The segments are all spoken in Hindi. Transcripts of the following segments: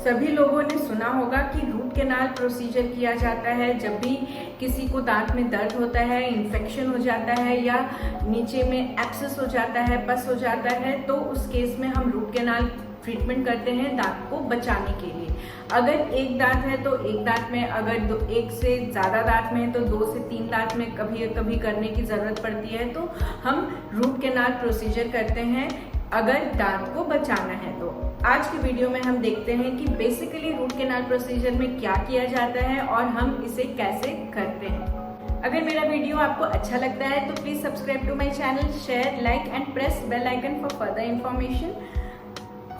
सभी लोगों ने सुना होगा कि रूट कैनाल प्रोसीजर किया जाता है जब भी किसी को दांत में दर्द होता है, इन्फेक्शन हो जाता है या नीचे में एब्सेस हो जाता है, पस हो जाता है, तो उस केस में हम रूट कैनाल ट्रीटमेंट करते हैं दांत को बचाने के लिए। अगर एक दांत है तो एक दांत में, अगर एक से ज़्यादा दांत में है तो 2 से 3 दांत में कभी कभी करने की ज़रूरत पड़ती है, तो हम रूट कैनाल प्रोसीजर करते हैं अगर दांत को बचाना है। तो आज की वीडियो में हम देखते हैं कि बेसिकली रूट कैनाल प्रोसीजर में क्या किया जाता है और हम इसे कैसे करते हैं। अगर मेरा वीडियो आपको अच्छा लगता है तो please subscribe to my channel, share, like and press bell icon for further information.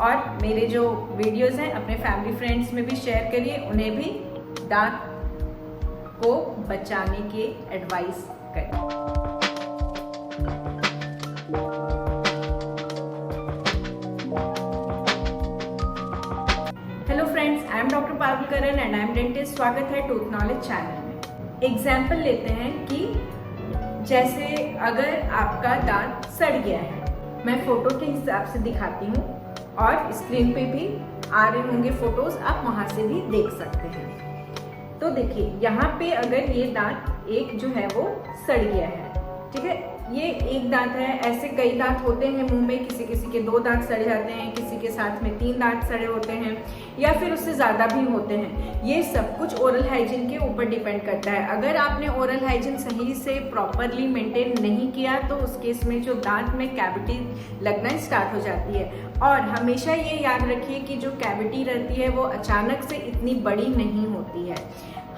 और मेरे जो वीडियोस हैं अपने फैमिली फ्रेंड्स में भी शेयर करिए, उन्हें भी दांत को बचाने के एडवाइस करिए। Hello friends, I am doctor Parul Karan and I am dentist. स्वागत है टूथ नॉलेज चैनल में। एग्जाम्पल लेते हैं कि जैसे अगर आपका दांत सड़ गया है, मैं फोटो के हिसाब से दिखाती हूँ और स्क्रीन पे भी आ रहे होंगे फोटोज, आप वहां से भी देख सकते हैं। तो देखिए यहाँ पे अगर ये दांत एक जो है वो सड़ गया है, ठीक है, ये एक दांत है। ऐसे कई दांत होते हैं मुंह में, किसी किसी के 2 दांत सड़ जाते हैं, किसी के साथ में 3 दांत सड़े होते हैं या फिर उससे ज़्यादा भी होते हैं। ये सब कुछ ओरल हाइजीन के ऊपर डिपेंड करता है। अगर आपने ओरल हाइजीन सही से प्रॉपरली मेंटेन नहीं किया तो उस केस में जो दांत में कैविटी लगना स्टार्ट हो जाती है। और हमेशा ये याद रखिए कि जो कैविटी रहती है वो अचानक से इतनी बड़ी नहीं होती है।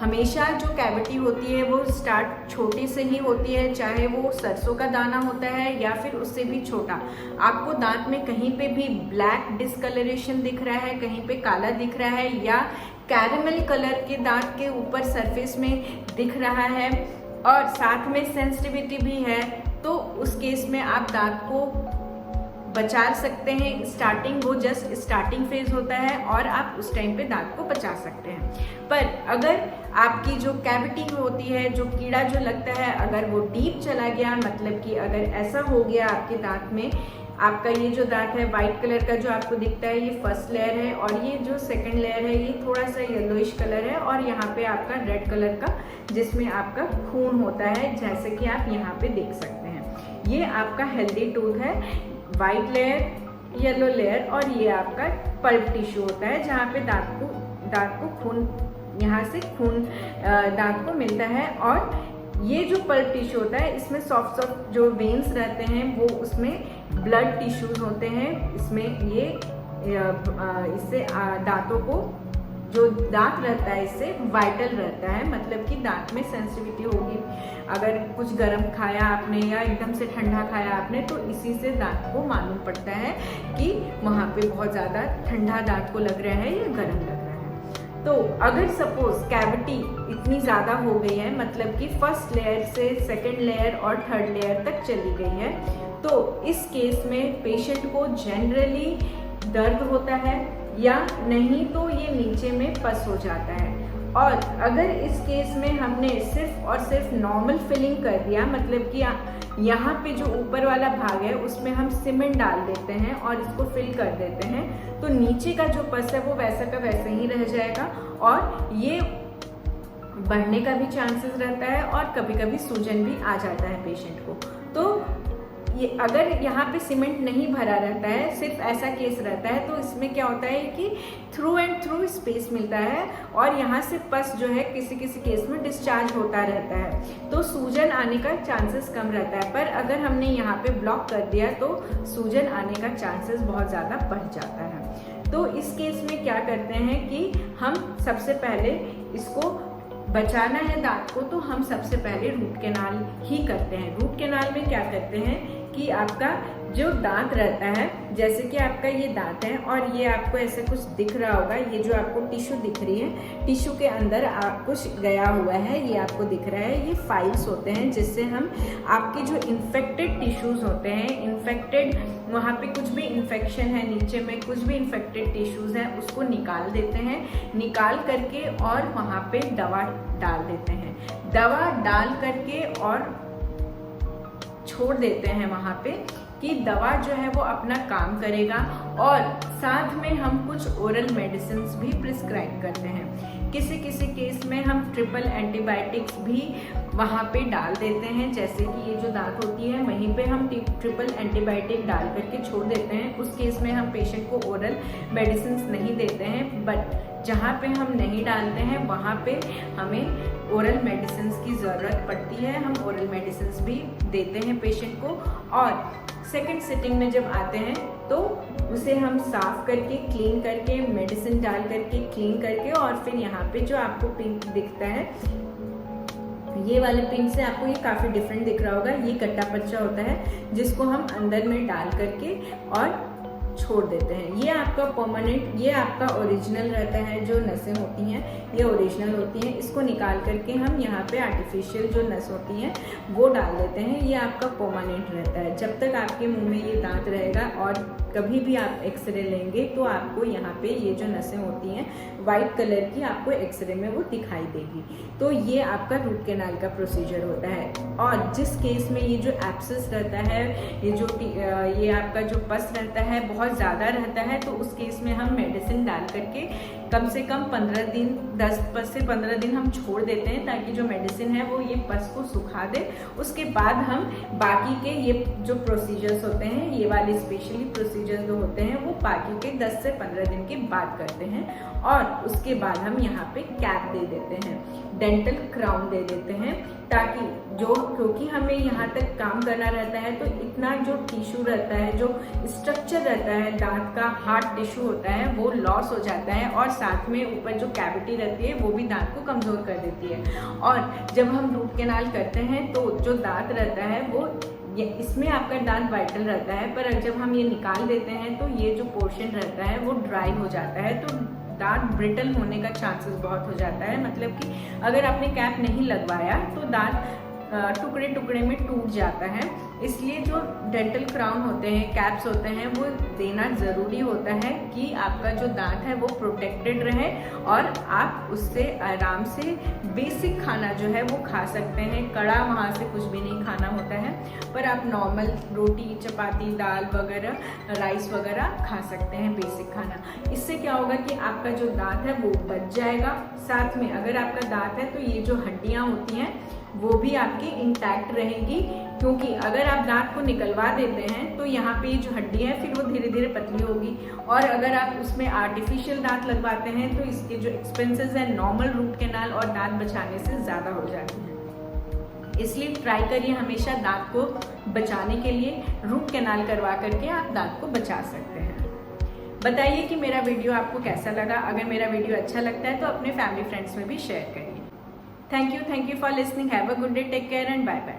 हमेशा जो कैविटी होती है वो स्टार्ट छोटी से ही होती है, चाहे वो सरसों का दाना होता है या फिर उससे भी छोटा। आपको दांत में कहीं पे भी ब्लैक डिस्कलरेशन दिख रहा है, कहीं पे काला दिख रहा है या कैरेमल कलर के दांत के ऊपर सरफेस में दिख रहा है और साथ में सेंसिटिविटी भी है, तो उस केस में आप दांत को बचा सकते हैं। स्टार्टिंग, वो जस्ट स्टार्टिंग फेज होता है और आप उस टाइम पे दांत को बचा सकते हैं। पर अगर आपकी जो कैविटी होती है, जो कीड़ा जो लगता है, अगर वो डीप चला गया, मतलब कि अगर ऐसा हो गया आपके दांत में, आपका ये जो दांत है वाइट कलर का जो आपको दिखता है, ये फर्स्ट लेयर है और ये जो सेकंड लेयर है ये थोड़ा सा येलोइश कलर है और यहाँ पे आपका रेड कलर का जिसमें आपका खून होता है, जैसे कि आप यहाँ पे देख सकते हैं। ये आपका हेल्दी टूथ है, वाइट लेयर, येलो लेयर और ये आपका पल्प टिश्यू होता है जहाँ पे दांत को खून, यहाँ से खून दांत को मिलता है। और ये जो पल्प टिश्यू होता है इसमें सॉफ्ट सॉफ्ट जो वेन्स रहते हैं वो उसमें ब्लड टिश्यूज होते हैं। इसमें ये इससे दांतों को, जो दांत रहता है इससे वाइटल रहता है, मतलब कि दांत में सेंसिटिविटी होगी। अगर कुछ गर्म खाया आपने या एकदम से ठंडा खाया आपने तो इसी से दांत को मालूम पड़ता है कि वहाँ पे बहुत ज़्यादा ठंडा दांत को लग रहा है या गर्म लग रहा है। तो अगर सपोज कैविटी इतनी ज़्यादा हो गई है, मतलब कि फर्स्ट लेयर से सेकेंड लेयर और थर्ड लेयर तक चली गई है, तो इस केस में पेशेंट को जनरली दर्द होता है या नहीं तो ये नीचे में पस हो जाता है। और अगर इस केस में हमने सिर्फ और सिर्फ नॉर्मल फिलिंग कर दिया, मतलब कि यहाँ पे जो ऊपर वाला भाग है उसमें हम सीमेंट डाल देते हैं और इसको फिल कर देते हैं, तो नीचे का जो पस है वो वैसा का वैसे ही रह जाएगा और ये बढ़ने का भी चांसेस रहता है और कभी कभी सूजन भी आ जाता है पेशेंट को। तो ये अगर यहाँ पे सीमेंट नहीं भरा रहता है, सिर्फ ऐसा केस रहता है, तो इसमें क्या होता है कि थ्रू एंड थ्रू स्पेस मिलता है और यहाँ से पस जो है किसी किसी केस में डिस्चार्ज होता रहता है, तो सूजन आने का चांसेस कम रहता है। पर अगर हमने यहाँ पे ब्लॉक कर दिया तो सूजन आने का चांसेस बहुत ज़्यादा बढ़ जाता है। तो इस केस में क्या करते हैं कि हम सबसे पहले इसको बचाना है दांत को, तो हम सबसे पहले रूट कैनाल ही करते हैं। रूट कैनाल में क्या करते हैं कि आपका जो दांत रहता है, जैसे कि आपका ये दांत है और ये आपको ऐसे कुछ दिख रहा होगा, ये जो आपको टिश्यू दिख रही है, टिश्यू के अंदर कुछ गया हुआ है, ये आपको दिख रहा है, ये फाइल्स होते हैं जिससे हम आपके जो इन्फेक्टेड टिश्यूज होते हैं, इन्फेक्टेड, वहाँ पे कुछ भी इन्फेक्शन है, नीचे में कुछ भी इन्फेक्टेड टिश्यूज हैं, उसको निकाल देते हैं, निकाल करके और वहाँ पे दवा डाल देते हैं। दवा डाल करके और छोड़ देते हैं वहाँ पे कि दवा जो है वो अपना काम करेगा और साथ में हम कुछ ओरल मेडिसिन भी प्रिस्क्राइब करते हैं। किसी किसी केस में हम ट्रिपल एंटीबायोटिक्स भी वहाँ पे डाल देते हैं, जैसे कि ये जो दांत होती है वहीं पे हम ट्रिपल एंटीबायोटिक डाल करके छोड़ देते हैं। उस केस में हम पेशेंट को ओरल मेडिसिन नहीं देते हैं, बट जहाँ पे हम नहीं डालते हैं वहाँ पे हमें ओरल मेडिसिन की ज़रूरत पड़ती है। हम ओरल मेडिसिन भी देते हैं पेशेंट को। और सेकंड सिटिंग में जब आते हैं तो उसे हम साफ करके, क्लीन करके, मेडिसिन डाल करके, क्लीन करके, और फिर यहाँ पे जो आपको पिंक दिखता है, ये वाले पिंक से आपको ये काफ़ी डिफरेंट दिख रहा होगा, ये कट्टा पच्चा होता है जिसको हम अंदर में डाल करके और छोड़ देते हैं। ये आपका परमानेंट, ये आपका ओरिजिनल रहता है। जो नसें होती हैं ये ओरिजिनल होती हैं। इसको निकाल करके हम यहाँ पे आर्टिफिशियल जो नस होती हैं वो डाल देते हैं। ये आपका परमानेंट रहता है। जब तक आपके मुंह में ये दांत रहेगा और कभी भी आप एक्सरे लेंगे तो आपको यहाँ पे ये जो नसें होती हैं वाइट कलर की आपको एक्सरे में वो दिखाई देगी। तो ये आपका रूट कैनाल का प्रोसीजर होता है। और जिस केस में ये जो एब्सेस रहता है, ये आपका जो पस रहता है बहुत ज़्यादा रहता है, तो उस केस में हम मेडिसिन डाल करके कम से कम 15 दिन, 10 से 15 दिन हम छोड़ देते हैं, ताकि जो मेडिसिन है वो ये पस को सुखा दे। उसके बाद हम बाकी के ये जो प्रोसीजर्स होते हैं, ये वाले स्पेशली प्रोसीजर्स जो होते हैं, वो बाकी के 10 से 15 दिन के बाद करते हैं। और उसके बाद हम यहाँ पे कैप दे देते हैं, डेंटल क्राउन दे देते हैं, ताकि क्योंकि हमें यहाँ तक काम करना रहता है, तो इतना जो टिश्यू रहता है, जो स्ट्रक्चर रहता है दांत का, हार्ड टिश्यू होता है, वो लॉस हो जाता है। और साथ में ऊपर जो कैविटी रहती है वो भी दांत को कमज़ोर कर देती है। और जब हम रूट कैनाल करते हैं तो जो दांत रहता है वो इसमें आपका दांत वाइटल रहता है, पर जब हम ये निकाल देते हैं तो ये जो पोर्शन रहता है वो ड्राई हो जाता है, तो दांत ब्रिटल होने का चांसेस बहुत हो जाता है। मतलब कि अगर आपने कैप नहीं लगवाया तो दांत टुकड़े टुकड़े में टूट जाता है। इसलिए जो डेंटल क्राउन होते हैं, कैप्स होते हैं, वो देना ज़रूरी होता है कि आपका जो दांत है वो प्रोटेक्टेड रहे और आप उससे आराम से बेसिक खाना जो है वो खा सकते हैं। कड़ा वहाँ से कुछ भी नहीं खाना होता है, पर आप नॉर्मल रोटी, चपाती, दाल वगैरह, राइस वगैरह खा सकते हैं, बेसिक खाना। इससे क्या होगा कि आपका जो दांत है वो बच जाएगा। साथ में अगर आपका दांत है तो ये जो हड्डियाँ होती हैं वो भी आपकी इंटैक्ट रहेगी, क्योंकि अगर आप दांत को निकलवा देते हैं तो यहाँ पे जो हड्डी है फिर वो धीरे धीरे पतली होगी। और अगर आप उसमें आर्टिफिशियल दांत लगवाते हैं तो इसके जो एक्सपेंसेस हैं नॉर्मल रूट कैनाल और दांत बचाने से ज़्यादा हो जाते हैं। इसलिए ट्राई करिए हमेशा दांत को बचाने के लिए रूट कैनाल करवा करके आप दांत को बचा सकते हैं। बताइए कि मेरा वीडियो आपको कैसा लगा। अगर मेरा वीडियो अच्छा लगता है तो अपने फैमिली फ्रेंड्स में भी शेयर करिए। Thank you for listening. Have a good day. Take care and bye bye.